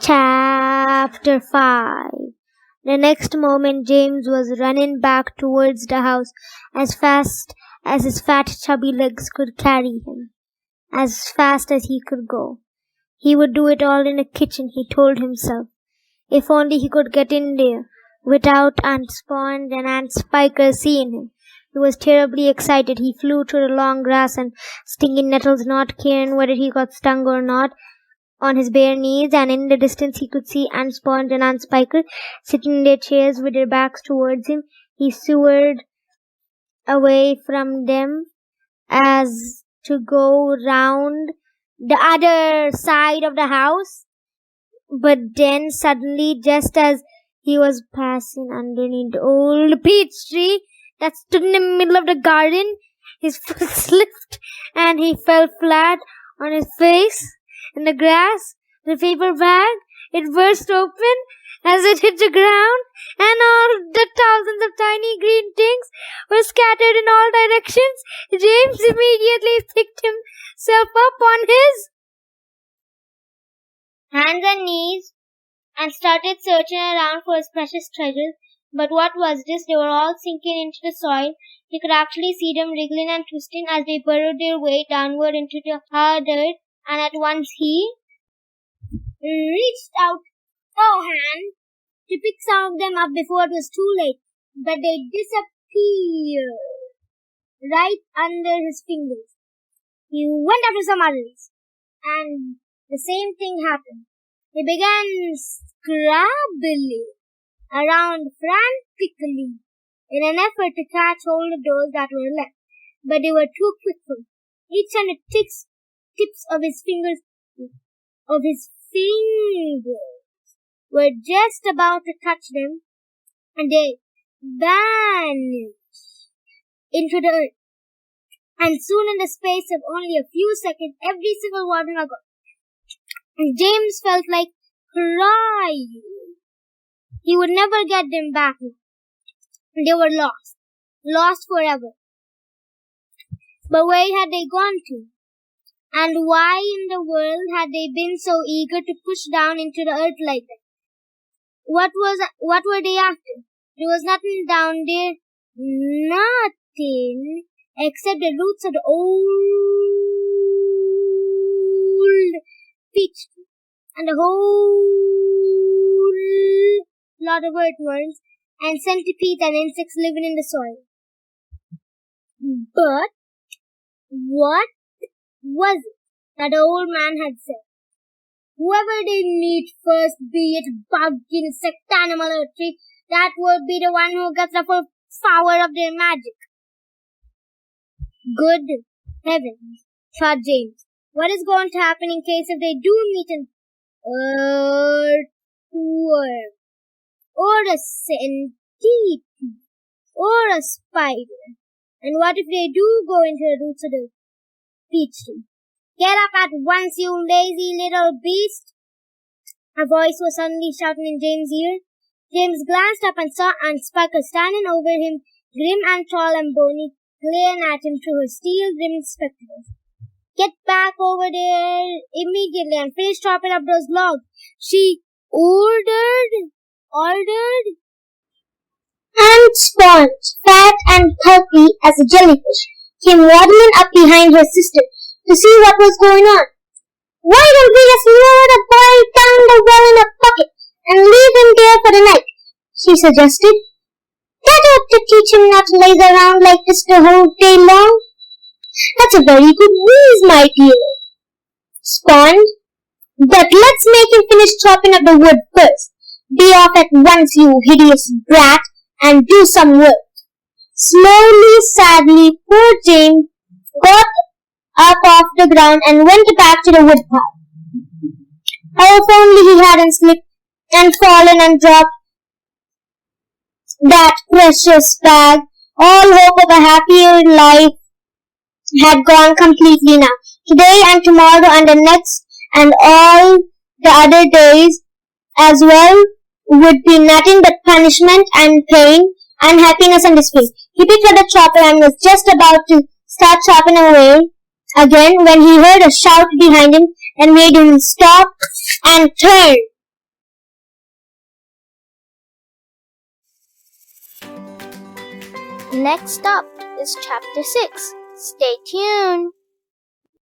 Chapter 5. The next moment James was running back towards the house as fast as his fat chubby legs could carry him. As fast as he could go. He would do it all in the kitchen, he told himself. If only he could get in there, without Aunt Sponge and Aunt Spiker seeing him. He was terribly excited. He flew through the long grass and stinging nettles, not caring whether he got stung or not, on his bare knees, and in the distance he could see Aunt Sponge and Aunt Spiker sitting in their chairs with their backs towards him. He soared away from them as to go round the other side of the house. But then suddenly, just as he was passing underneath the old peach tree that stood in the middle of the garden, his foot slipped and he fell flat on his face in the grass. The paper bag, it burst open as it hit the ground, and all the thousands of tiny green things were scattered in all directions. James immediately picked himself up on his hands and knees and started searching around for his precious treasures. But what was this? They were all sinking into the soil. He could actually see them wriggling and twisting as they burrowed their way downward into the hard dirt, and at once he reached out a hand to pick some of them up before it was too late, but they disappeared right under his fingers. He went after some others, and the same thing happened. They began scrabbling around frantically in an effort to catch hold of those that were left, but they were too quick for him. Each time the tips of his fingers were just about to touch them, and they vanished into the earth. And soon, in the space of only a few seconds, every single one was gone. James felt like crying. He would never get them back. They were lost forever. But where had they gone to? And why in the world had they been so eager to push down into the earth like that? What were they after? There was nothing down there. Nothing except the roots of the old peach tree and a whole lot of earthworms and centipedes and insects living in the soil. But what was it that the old man had said? Whoever they meet first, be it bug, insect, animal, or tree, that will be the one who gets the full power of their magic. Good heavens, thought James. What is going to happen in case if they do meet an earthworm, or a centipede, or a spider? And what if they do go into the roots of the peach tree? Get up at once, you lazy little beast! A voice was suddenly shouting in James' ear. James glanced up and saw Aunt Spiker standing over him, grim and tall and bony, glaring at him through her steel-rimmed spectacles. Get back over there immediately and finish chopping up those logs, she ordered. Aunt Sponge, fat and pulpy as a jellyfish, came waddling up behind her sister to see what was going on. Why don't we just lower the boy down the well in a bucket and leave him there for the night? She suggested. That ought to teach him not to laze around like this the whole day long. That's a very good wheeze, my dear, Sponge. But let's make him finish chopping up the wood first. Be off at once, you hideous brat, and do some work. Slowly, sadly, poor James got up off the ground and went back to the woodpile. Oh, if only he hadn't slipped and fallen and dropped that precious bag. All hope of a happier life had gone completely now. Today and tomorrow and the next and all the other days as well would be nothing but punishment and pain, unhappiness and despair. He picked up the chopper and was just about to start chopping away again when he heard a shout behind him and made him stop and turn. Next up is Chapter 6. Stay tuned!